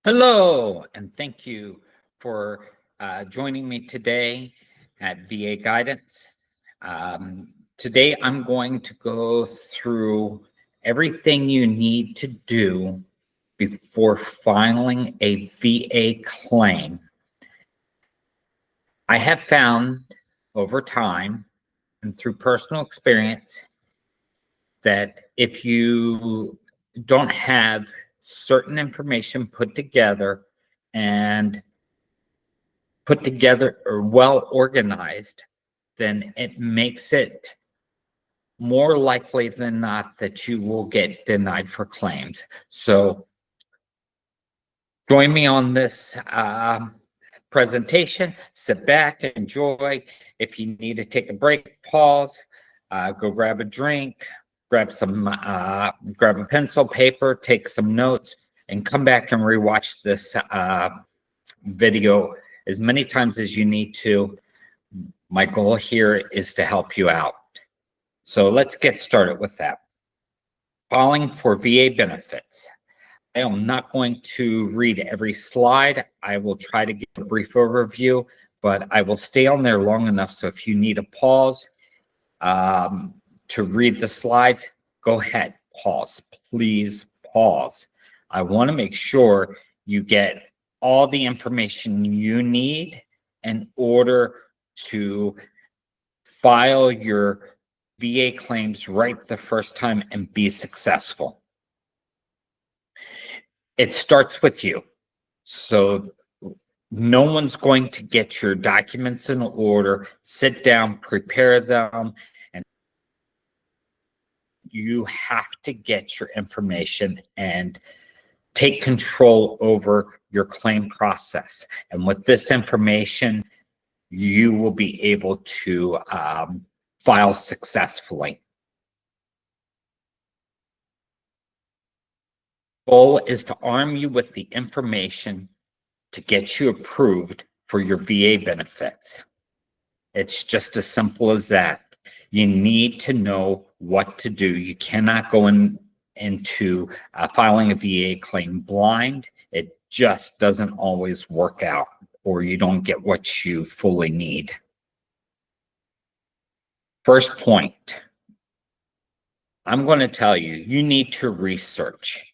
Hello, and thank you for joining me today at VA Guidance. Today, I'm going to go through everything you need to do before filing a VA claim. I have found over time and through personal experience that if you don't have certain information put together or well organized, then it makes it more likely than not that you will get denied for claims. So join me on this presentation. Sit back, enjoy. If you need to take a break, pause, go grab a drink, grab a pencil, paper, take some notes, and come back and rewatch this video as many times as you need to. My goal here is to help you out. So let's get started with that. Filing for VA benefits. I am not going to read every slide. I will try to give a brief overview, but I will stay on there long enough so if you need a pause to read the slides, go ahead, pause. Please pause. I want to make sure you get all the information you need in order to file your VA claims right the first time and be successful. It starts with you. So no one's going to get your documents in order, sit down, prepare them, and you have to get your information and take control over your claim process. And with this information, you will be able to file successfully. Goal is to arm you with the information to get you approved for your VA benefits. It's just as simple as that. You need to know what to do. You cannot go into filing a VA claim blind. It just doesn't always work out, or you don't get what you fully need. First point, I'm going to tell you, you need to research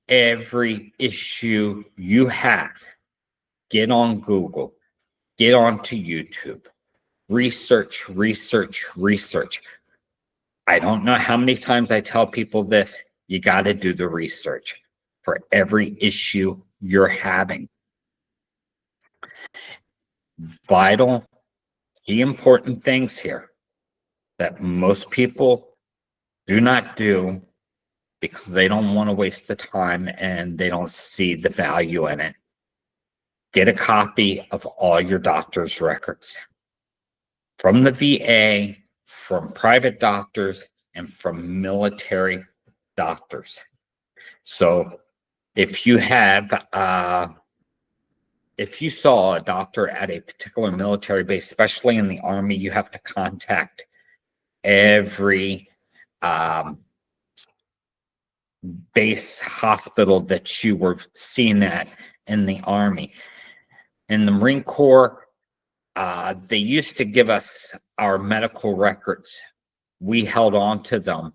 every issue you have. Get on Google, get onto YouTube, research. I don't know how many times I tell people this, you got to do the research for every issue you're having. Vital, key important things here that most people do not do because they don't want to waste the time and they don't see the value in it. Get a copy of all your doctor's records from the VA, from private doctors, and from military doctors. So if you have, if you saw a doctor at a particular military base, especially in the Army, you have to contact every base hospital that you were seen at in the Army. In the Marine Corps, they used to give us our medical records. We held on to them.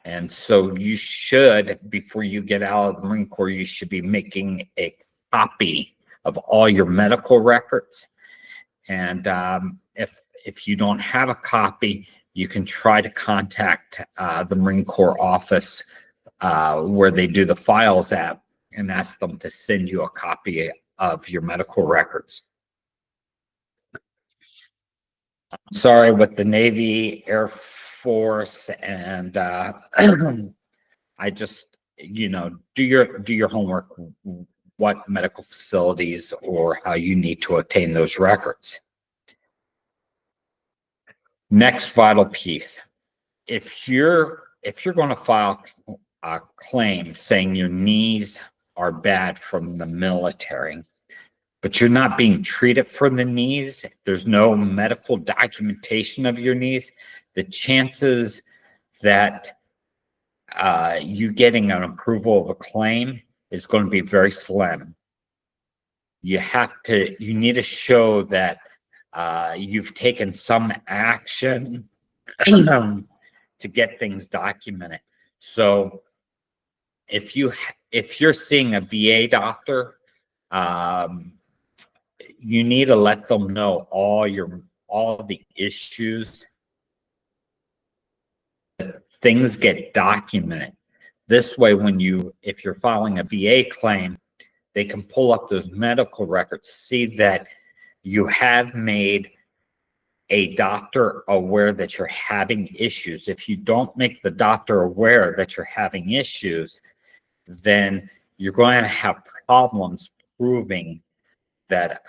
And so you should, before you get out of the Marine Corps, you should be making a copy of all your medical records. And if you don't have a copy, you can try to contact the Marine Corps office where they do the files at and ask them to send you a copy of your medical records. Sorry, with the Navy, Air Force, and I just, do your homework, what medical facilities or how you need to obtain those records. Next vital piece, if you're going to file a claim saying your knees are bad from the military, but you're not being treated for the knees, there's no medical documentation of your knees, the chances that you getting an approval of a claim is going to be very slim. you need to show that you've taken some action to get things documented. So if you're seeing a VA doctor, you need to let them know all the issues. Things get documented. This way, if you're filing a VA claim, they can pull up those medical records, see that you have made a doctor aware that you're having issues. If you don't make the doctor aware that you're having issues, then you're going to have problems proving that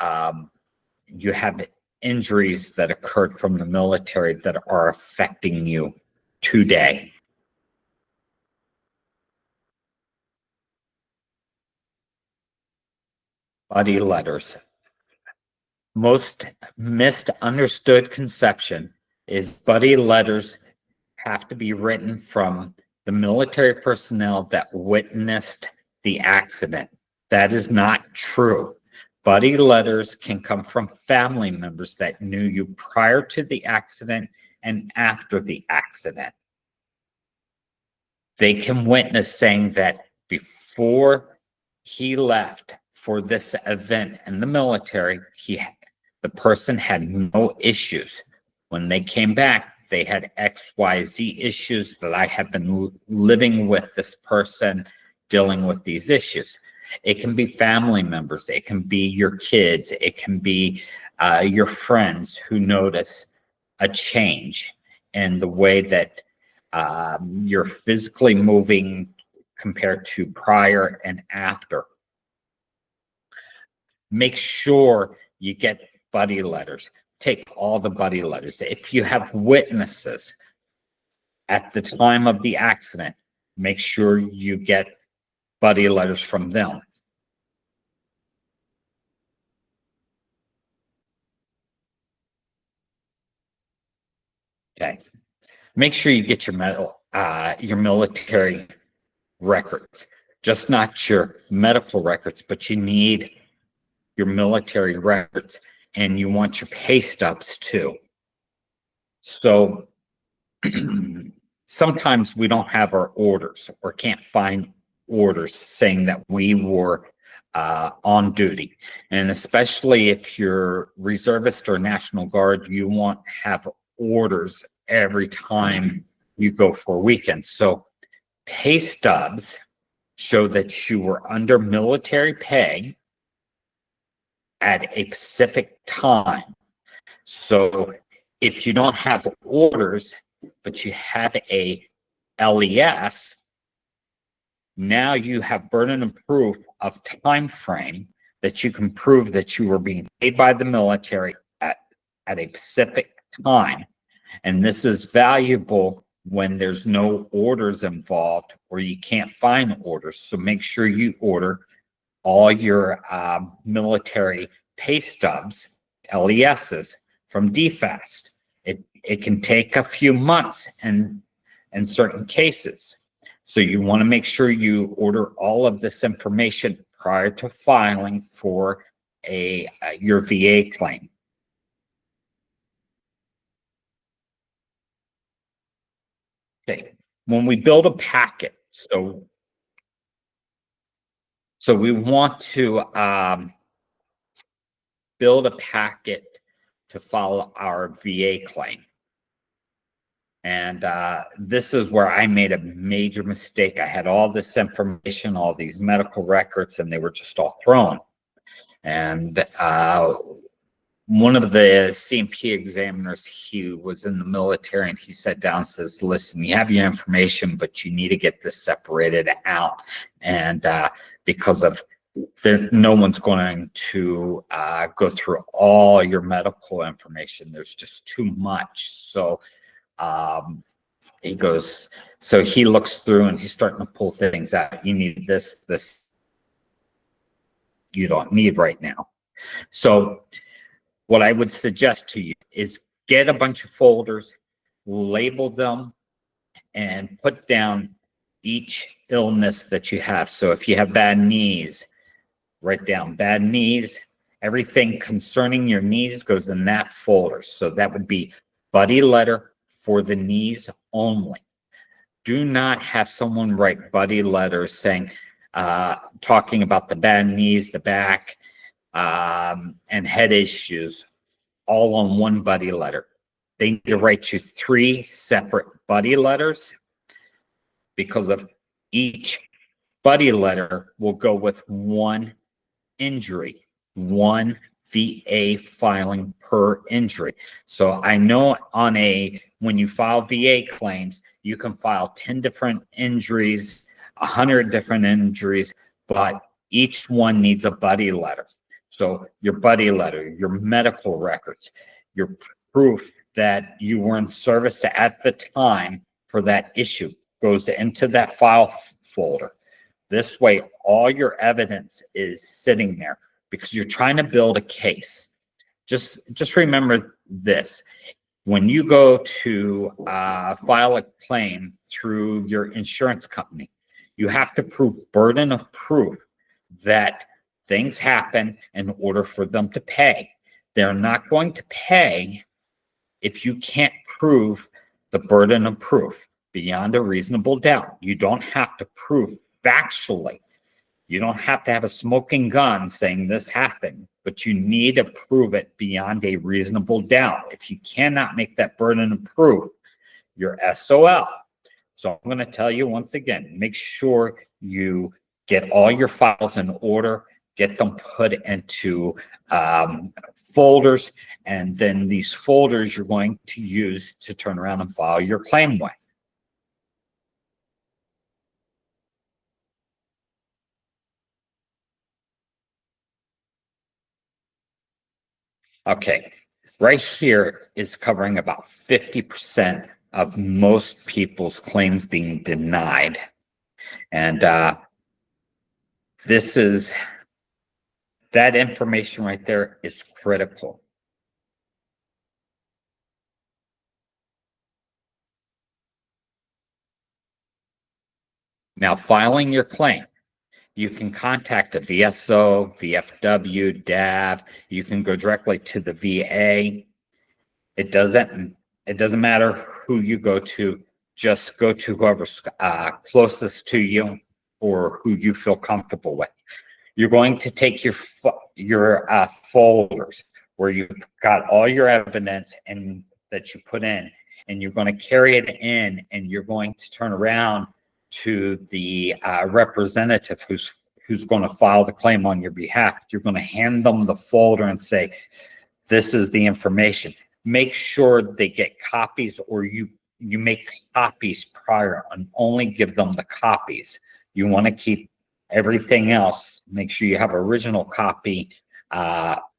you have injuries that occurred from the military that are affecting you today. Buddy letters. Most misunderstood conception is buddy letters have to be written from the military personnel that witnessed the accident. That is not true. Buddy letters can come from family members that knew you prior to the accident and after the accident. They can witness saying that before he left for this event in the military, the person had no issues. When they came back, they had XYZ issues that I have been living with this person, dealing with these issues. It can be family members. It can be your kids. It can be your friends who notice a change in the way that you're physically moving compared to prior and after. Make sure you get buddy letters. Take all the buddy letters. If you have witnesses at the time of the accident, make sure you get buddy letters from them. Okay. Make sure you get your military records, just not your medical records, but you need your military records, and you want your pay stubs too. So sometimes we don't have our orders or can't find orders saying that we were on duty. And especially if you're reservist or National Guard, you want to have orders every time you go for weekends. So pay stubs show that you were under military pay at a specific time. So if you don't have orders, but you have a LES, now you have burden of proof of time frame that you can prove that you were being paid by the military at a specific time. And this is valuable when there's no orders involved or you can't find orders. So make sure you order all your military pay stubs, LESs, from DFAST. It can take a few months in certain cases. So you want to make sure you order all of this information prior to filing for your VA claim. Okay, when we build a packet, so we want to build a packet to file our VA claim. And this is where I made a major mistake. I had all this information, all these medical records, and they were just all thrown. And one of the CMP examiners, he was in the military, and he sat down and says, listen, you have your information, but you need to get this separated out. And because of no one's going to go through all your medical information. There's just too much. So he goes, so he looks through and he's starting to pull things out. You need this you don't need right now. So what I would suggest to you is get a bunch of folders, label them, and put down each illness that you have. So if you have bad knees, write down bad knees. Everything concerning your knees goes in that folder. So that would be buddy letter for the knees only. Do not have someone write buddy letters saying, talking about the bad knees, the back, and head issues all on one buddy letter. They need to write you 3 separate buddy letters, because of each buddy letter will go with 1 injury, 1 VA filing per injury. So I know when you file VA claims, you can file 10 different injuries, 100 different injuries, but each one needs a buddy letter. So your buddy letter, your medical records, your proof that you were in service at the time for that issue goes into that file folder. This way, all your evidence is sitting there because you're trying to build a case. Just remember this. When you go to file a claim through your insurance company, you have to prove burden of proof that things happen in order for them to pay. They're not going to pay if you can't prove the burden of proof beyond a reasonable doubt. You don't have to prove factually. You don't have to have a smoking gun saying this happened, but you need to prove it beyond a reasonable doubt. If you cannot make that burden of proof, you're SOL. So I'm going to tell you once again, make sure you get all your files in order, get them put into folders, and then these folders you're going to use to turn around and file your claim with. Okay, right here is covering about 50% of most people's claims being denied. And that information right there is critical. Now, filing your claim, you can contact the VSO, VFW, DAV. You can go directly to the VA. It doesn't matter who you go to. Just go to whoever's closest to you or who you feel comfortable with. You're going to take your folders where you've got all your evidence and that you put in, and you're going to carry it in, and you're going to turn around to the representative who's going to file the claim on your behalf. You're going to hand them the folder and say, this is the information. Make sure they get copies, or you make copies prior and only give them the copies. You want to keep everything else. Make sure you have original copy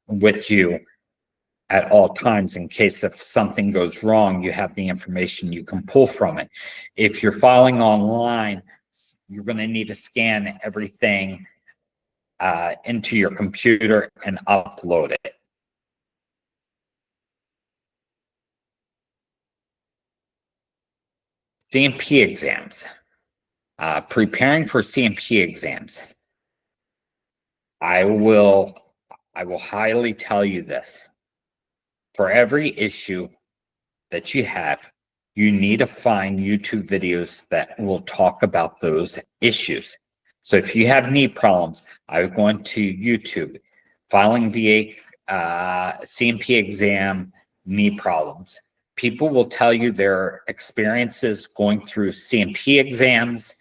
with you at all times in case if something goes wrong, you have the information you can pull from it. If you're filing online, you're going to need to scan everything into your computer and upload it. CMP exams. Preparing for CMP exams. I will highly tell you this. For every issue that you have, you need to find YouTube videos that will talk about those issues. So if you have knee problems, I would go into YouTube, filing VA CMP exam, knee problems. People will tell you their experiences going through CMP exams.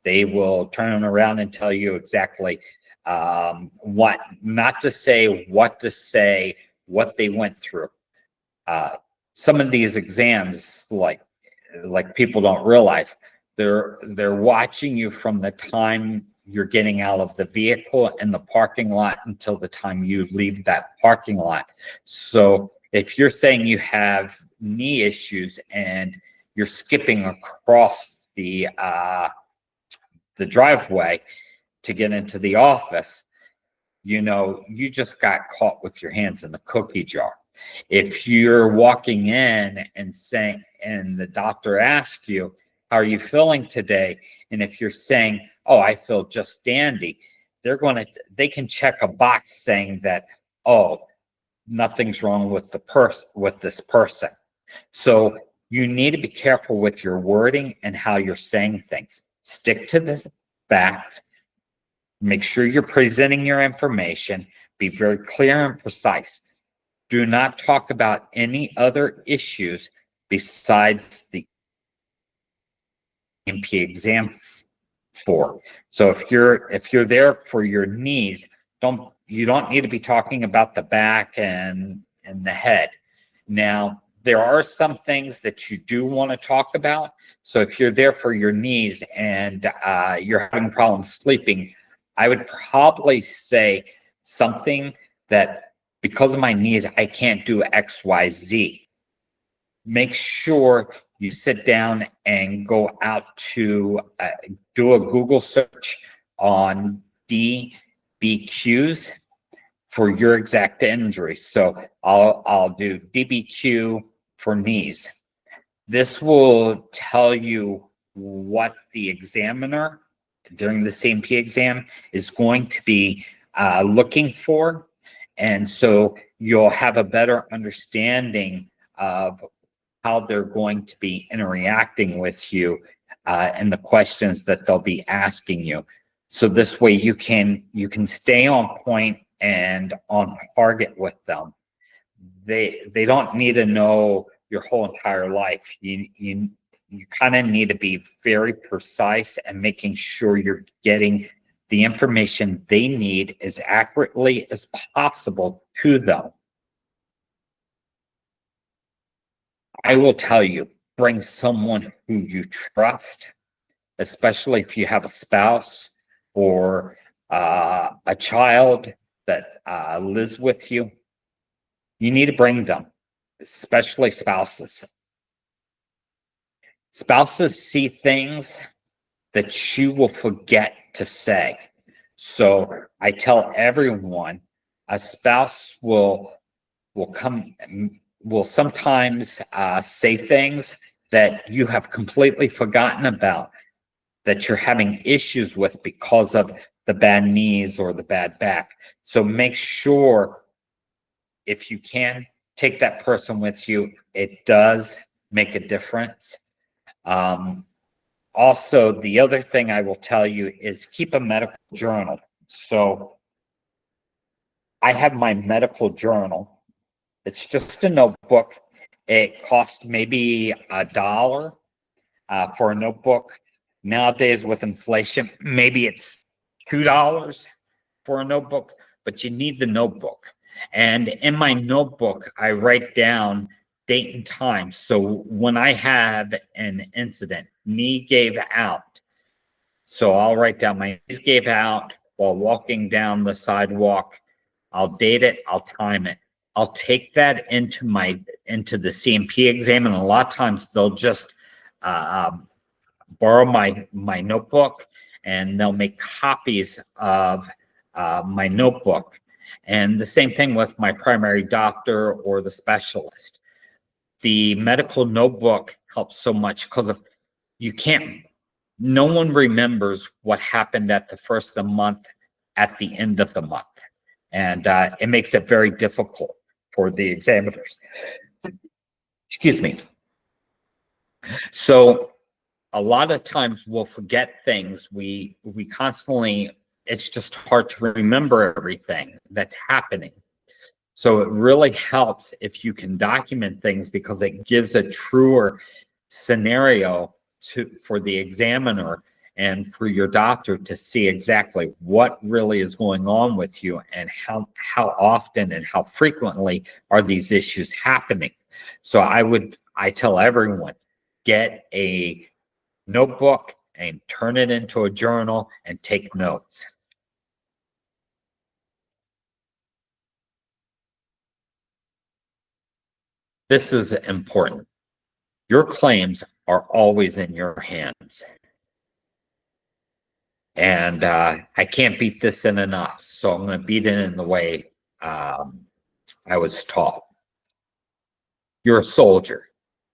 They will turn around and tell you exactly what not to say, what to say, what they went through. Some of these exams, like people don't realize, they're watching you from the time you're getting out of the vehicle in the parking lot until the time you leave that parking lot. So if you're saying you have knee issues and you're skipping across the driveway to get into the office, you just got caught with your hands in the cookie jar. If you're walking in and saying, and the doctor asks you, how are you feeling today? And if you're saying, oh, I feel just dandy, they can check a box saying that, oh, nothing's wrong with this person. So you need to be careful with your wording and how you're saying things. Stick to the facts. Make sure you're presenting your information. Be very clear and precise. Do not talk about any other issues besides the MP exam for. So if you're there for your knees, you don't need to be talking about the back and the head. Now, there are some things that you do want to talk about. So if you're there for your knees and you're having problems sleeping, I would probably say something that, because of my knees, I can't do X, Y, Z. Make sure you sit down and go out to do a Google search on DBQs for your exact injury. So I'll do DBQ for knees. This will tell you what the examiner during the CMP exam is going to be looking for. And so you'll have a better understanding of how they're going to be interacting with you and the questions that they'll be asking you. So this way you can stay on point and on target with them. They don't need to know your whole entire life. You kind of need to be very precise and making sure you're getting the information they need as accurately as possible to them. I will tell you, bring someone who you trust, especially if you have a spouse or a child that lives with you. You need to bring them, especially spouses. Spouses see things that you will forget to say. So I tell everyone, a spouse will sometimes say things that you have completely forgotten about, that you're having issues with because of the bad knees or the bad back. So make sure, if you can, take that person with you. It does make a difference. Also, the other thing I will tell you is keep a medical journal. So I have my medical journal. It's just a notebook. It costs maybe $1 for a notebook. Nowadays with inflation, maybe it's $2 for a notebook, but you need the notebook. And in my notebook, I write down date and time. So when I have an incident, knee gave out. So I'll write down my knees gave out while walking down the sidewalk. I'll date it, I'll time it. I'll take that into the CMP exam, and a lot of times they'll just borrow my notebook, and they'll make copies of my notebook. And the same thing with my primary doctor or the specialist. The medical notebook helps so much because no one remembers what happened at the first of the month at the end of the month. And it makes it very difficult for the examiners. Excuse me. So a lot of times we'll forget things. We constantly, it's just hard to remember everything that's happening. So it really helps if you can document things, because it gives a truer scenario for the examiner and for your doctor to see exactly what really is going on with you and how often and how frequently are these issues happening. So I tell everyone, get a notebook and turn it into a journal and take notes. This is important. Your claims are always in your hands. And I can't beat this in enough. So I'm going to beat it in the way I was taught. You're a soldier.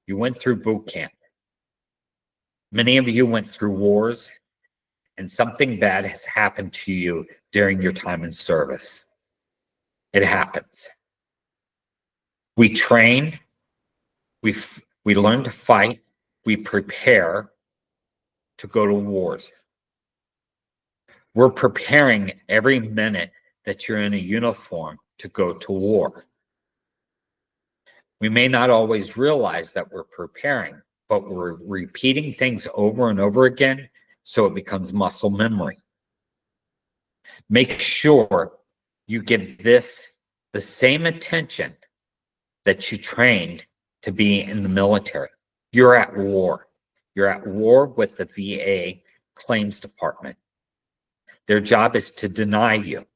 You went through boot camp. Many of you went through wars, and something bad has happened to you during your time in service. It happens. We train, we learn to fight, we prepare to go to wars. We're preparing every minute that you're in a uniform to go to war. We may not always realize that we're preparing, but we're repeating things over and over again so it becomes muscle memory. Make sure you give this the same attention that you trained to be in the military. You're at war. You're at war with the VA claims department. Their job is to deny you.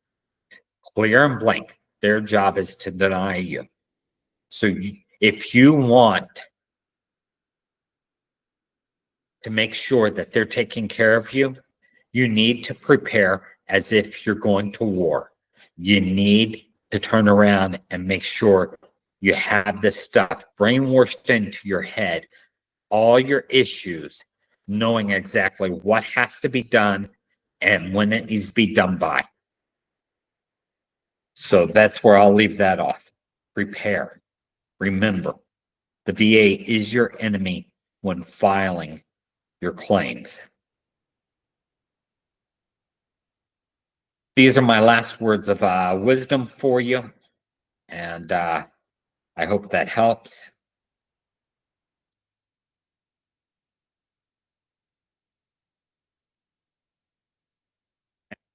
Clear and blank. Their job is to deny you. So if you want to make sure that they're taking care of you, you need to prepare as if you're going to war. You need to turn around and make sure you have this stuff brainwashed into your head, all your issues, knowing exactly what has to be done and when it needs to be done by. So that's where I'll leave that off. Prepare. Remember, the VA is your enemy when filing your claims. These are my last words of wisdom for you, and I hope that helps.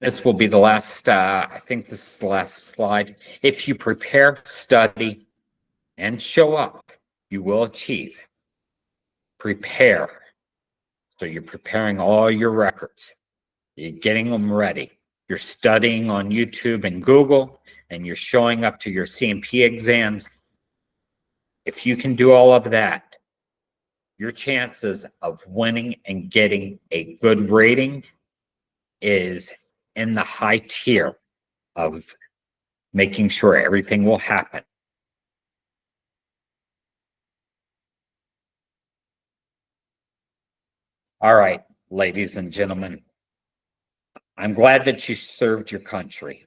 This will be the last, I think this is the last slide. If you prepare, study, and show up, you will achieve. Prepare. So you're preparing all your records. You're getting them ready. You're studying on YouTube and Google, and you're showing up to your CMP exams. If you can do all of that, your chances of winning and getting a good rating is in the high tier of making sure everything will happen. All right, ladies and gentlemen, I'm glad that you served your country.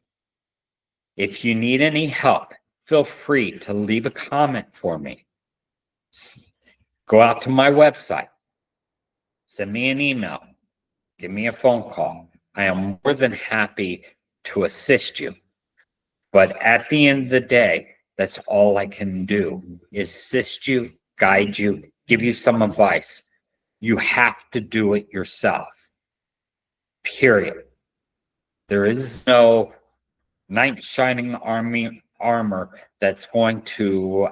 If you need any help, feel free to leave a comment for me. Go out to my website, send me an email, give me a phone call. I am more than happy to assist you. But at the end of the day, that's all I can do is assist you, guide you, give you some advice. You have to do it yourself. Period. There is no knight in shining armor that's going to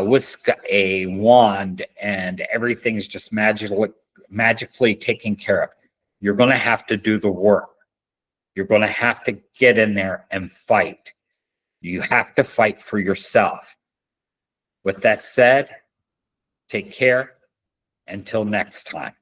whisk a wand and everything's just magically taken care of. You're going to have to do the work. You're going to have to get in there and fight. You have to fight for yourself. With that said, take care. Until next time.